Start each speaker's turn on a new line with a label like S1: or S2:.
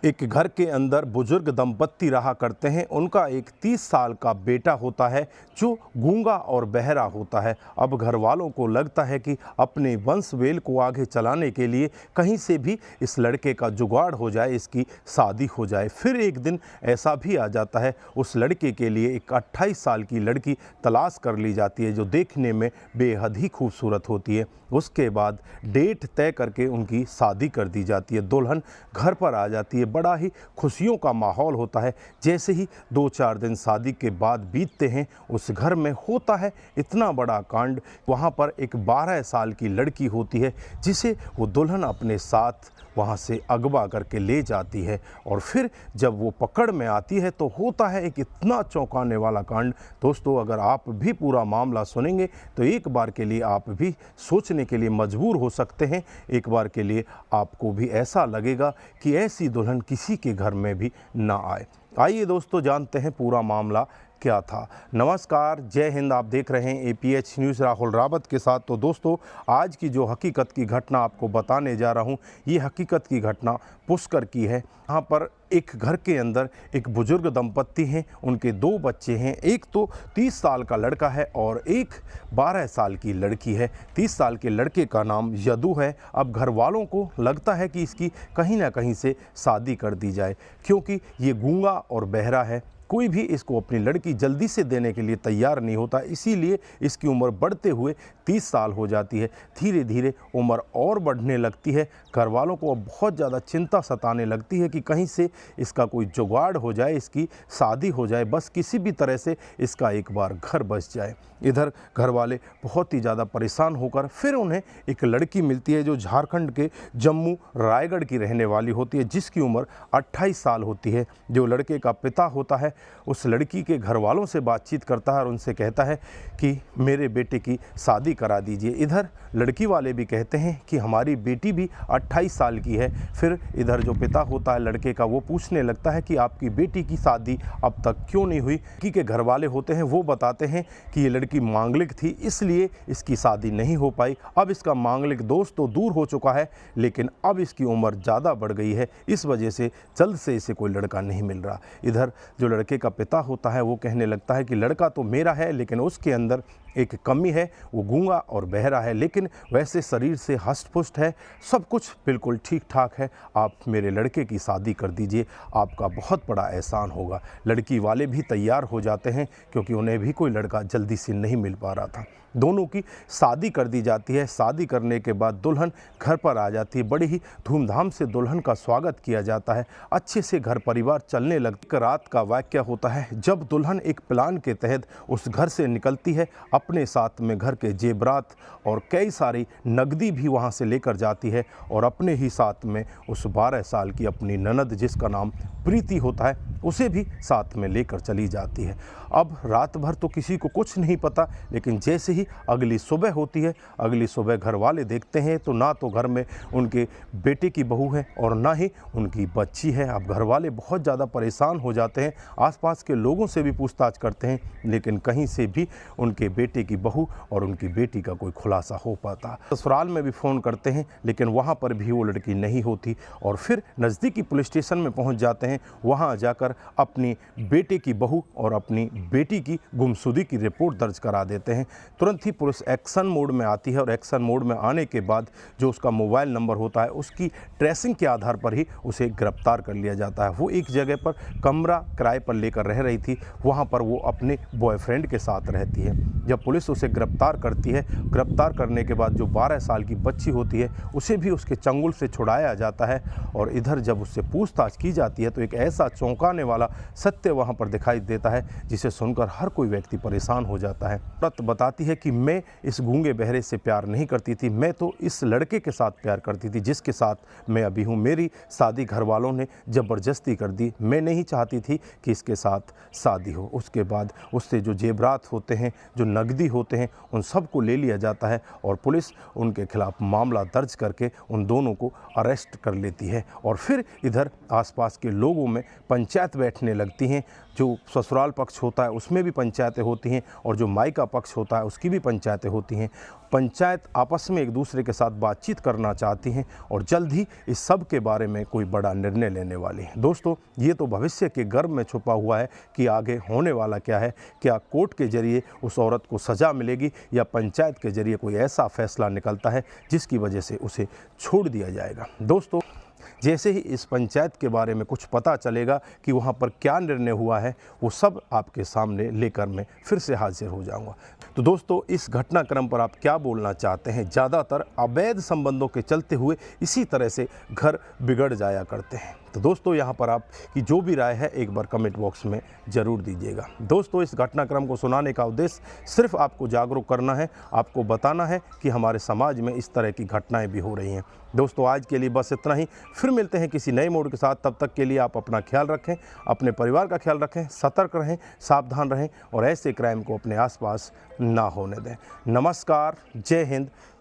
S1: एक घर के अंदर बुजुर्ग दंपत्ति रहा करते हैं। उनका एक 30 साल का बेटा होता है जो गूंगा और बहरा होता है। अब घर वालों को लगता है कि अपने वंश वेल को आगे चलाने के लिए कहीं से भी इस लड़के का जुगाड़ हो जाए, इसकी शादी हो जाए। फिर एक दिन ऐसा भी आ जाता है, उस लड़के के लिए एक 28 साल की लड़की तलाश कर ली जाती है जो देखने में बेहद ही खूबसूरत होती है। उसके बाद डेट तय करके उनकी शादी कर दी जाती है। दुल्हन घर पर आ जाती है। बड़ा ही खुशियों का माहौल होता है। जैसे ही 2-4 दिन शादी के बाद बीतते हैं, उस घर में होता है इतना बड़ा कांड। वहाँ पर एक 12 साल की लड़की होती है जिसे वो दुल्हन अपने साथ वहाँ से अगवा करके ले जाती है। और फिर जब वो पकड़ में आती है तो होता है एक इतना चौंकाने वाला कांड। दोस्तों, अगर आप भी पूरा मामला सुनेंगे तो एक बार के लिए आप भी सोचने के लिए मजबूर हो सकते हैं। एक बार के लिए आपको भी ऐसा लगेगा कि ऐसी दुल्हन किसी के घर में भी ना आए। आइए दोस्तों, जानते हैं पूरा मामला क्या था। नमस्कार, जय हिंद। आप देख रहे हैं APH न्यूज़ राहुल रावत के साथ। तो दोस्तों, आज की जो हकीकत की घटना आपको बताने जा रहा हूं, ये हकीकत की घटना पुष्कर की है। यहाँ पर एक घर के अंदर एक बुजुर्ग दंपत्ति हैं, उनके 2 बच्चे हैं। एक तो 30 साल का लड़का है और एक 12 साल की लड़की है। 30 साल के लड़के का नाम यदु है। अब घर वालों को लगता है कि इसकी कहीं ना कहीं से शादी कर दी जाए, क्योंकि ये गूंगा और बहरा है। कोई भी इसको अपनी लड़की जल्दी से देने के लिए तैयार नहीं होता, इसीलिए इसकी उम्र बढ़ते हुए 30 साल हो जाती है। धीरे धीरे उम्र और बढ़ने लगती है। घर वालों को अब बहुत ज़्यादा चिंता सताने लगती है कि कहीं से इसका कोई जुगाड़ हो जाए, इसकी शादी हो जाए, बस किसी भी तरह से इसका एक बार घर बस जाए। इधर घर वाले बहुत ही ज़्यादा परेशान होकर फिर उन्हें एक लड़की मिलती है जो झारखंड के जम्मू रायगढ़ की रहने वाली होती है, जिसकी उम्र 28 साल होती है। जो लड़के का पिता होता है उस लड़की के घर वालों से बातचीत करता है और उनसे कहता है कि मेरे बेटे की शादी करा दीजिए। इधर लड़की वाले भी कहते हैं कि हमारी बेटी भी 28 साल की है। फिर इधर जो पिता होता है लड़के का, वो पूछने लगता है कि आपकी बेटी की शादी अब तक क्यों नहीं हुई। लड़की के घर वाले होते हैं, वो बताते हैं कि ये लड़की मांगलिक थी, इसलिए इसकी शादी नहीं हो पाई। अब इसका मांगलिक दोस्त तो दूर हो चुका है, लेकिन अब इसकी उम्र ज़्यादा बढ़ गई है, इस वजह से जल्द से इसे कोई लड़का नहीं मिल रहा। इधर जो लड़के का पिता होता है वो कहने लगता है कि लड़का तो मेरा है, लेकिन उसके अंदर एक कमी है, वो गूंगा और बहरा है, लेकिन वैसे शरीर से हष्ट-पुष्ट है, सब कुछ बिल्कुल ठीक ठाक है। आप मेरे लड़के की शादी कर दीजिए, आपका बहुत बड़ा एहसान होगा। लड़की वाले भी तैयार हो जाते हैं, क्योंकि उन्हें भी कोई लड़का जल्दी से नहीं मिल पा रहा था। दोनों की शादी कर दी जाती है। शादी करने के बाद दुल्हन घर पर आ जाती है। बड़ी ही धूमधाम से दुल्हन का स्वागत किया जाता है। अच्छे से घर परिवार चलने लगती। रात का वाकया होता है जब दुल्हन एक प्लान के तहत उस घर से निकलती है। अपने साथ में घर के जेवरात और कई सारी नकदी भी वहाँ से लेकर जाती है और अपने ही साथ में उस 12 साल की अपनी ननद, जिसका नाम प्रीति होता है, उसे भी साथ में लेकर चली जाती है। अब रात भर तो किसी को कुछ नहीं पता, लेकिन जैसे ही अगली सुबह होती है, अगली सुबह घर वाले देखते हैं तो ना तो घर में उनके बेटे की बहू है और ना ही उनकी बच्ची है। अब घर वाले बहुत ज़्यादा परेशान हो जाते हैं। आसपास के लोगों से भी पूछताछ करते हैं, लेकिन कहीं से भी उनके बेटे की बहू और उनकी बेटी का कोई खुलासा हो पाता। ससुराल में भी फ़ोन करते हैं, लेकिन वहाँ पर भी वो लड़की नहीं होती और फिर नज़दीकी पुलिस स्टेशन में पहुँच जाते हैं। वहाँ जाकर अपनी बेटे की बहू और अपनी बेटी की गुमशुदगी की रिपोर्ट दर्ज करा देते हैं। तुरंत ही पुलिस एक्शन मोड में आती है और एक्शन मोड में आने के बाद जो उसका मोबाइल नंबर होता है, उसकी ट्रेसिंग के आधार पर ही उसे गिरफ्तार कर लिया जाता है। वो एक जगह पर कमरा किराए पर लेकर रह रही थी, वहाँ पर वो अपने बॉयफ्रेंड के साथ रहती है। जब पुलिस उसे गिरफ्तार करती है, गिरफ्तार करने के बाद जो 12 साल की बच्ची होती है उसे भी उसके चंगुल से छुड़ाया जाता है। और इधर जब उससे पूछताछ की जाती है तो एक ऐसा चौंकाने वाला सत्य वहाँ पर दिखाई देता है जिसे सुनकर हर कोई व्यक्ति परेशान हो जाता है। औरत बताती है कि मैं इस गूंगे बहरे से प्यार नहीं करती थी, मैं तो इस लड़के के साथ प्यार करती थी जिसके साथ मैं अभी हूँ। मेरी शादी घर वालों ने ज़बरदस्ती कर दी, मैं नहीं चाहती थी कि इसके साथ शादी हो। उसके बाद उससे जो जेवरात होते हैं, जो नकदी होते हैं, उन सब को ले लिया जाता है और पुलिस उनके खिलाफ मामला दर्ज करके उन दोनों को अरेस्ट कर लेती है। और फिर इधर आसपास के लोगों में पंचायत बैठने लगती हैं। जो ससुराल पक्ष होता है उसमें भी पंचायतें होती हैं और जो मायका पक्ष होता है उसकी भी पंचायतें होती हैं। पंचायत आपस में एक दूसरे के साथ बातचीत करना चाहती हैं और जल्द ही इस सब के बारे में कोई बड़ा निर्णय लेने वाली है। दोस्तों, ये तो भविष्य के गर्भ में छुपा हुआ है कि आगे होने वाला क्या है। क्या कोर्ट के जरिए उस औरत को सज़ा मिलेगी या पंचायत के जरिए कोई ऐसा फैसला निकलता है जिसकी वजह से उसे छोड़ दिया जाएगा। दोस्तों, जैसे ही इस पंचायत के बारे में कुछ पता चलेगा कि वहाँ पर क्या निर्णय हुआ है, वो सब आपके सामने लेकर मैं फिर से हाजिर हो जाऊँगा। तो दोस्तों, इस घटनाक्रम पर आप क्या बोलना चाहते हैं? ज़्यादातर अवैध संबंधों के चलते हुए इसी तरह से घर बिगड़ जाया करते हैं। तो दोस्तों, यहाँ पर आपकी जो भी राय है एक बार कमेंट बॉक्स में ज़रूर दीजिएगा। दोस्तों, इस घटनाक्रम को सुनाने का उद्देश्य सिर्फ आपको जागरूक करना है, आपको बताना है कि हमारे समाज में इस तरह की घटनाएं भी हो रही हैं। दोस्तों, आज के लिए बस इतना ही। फिर मिलते हैं किसी नए मोड़ के साथ। तब तक के लिए आप अपना ख्याल रखें, अपने परिवार का ख्याल रखें, सतर्क रहें, सावधान रहें और ऐसे क्राइम को अपने आसपास ना होने दें। नमस्कार, जय हिंद।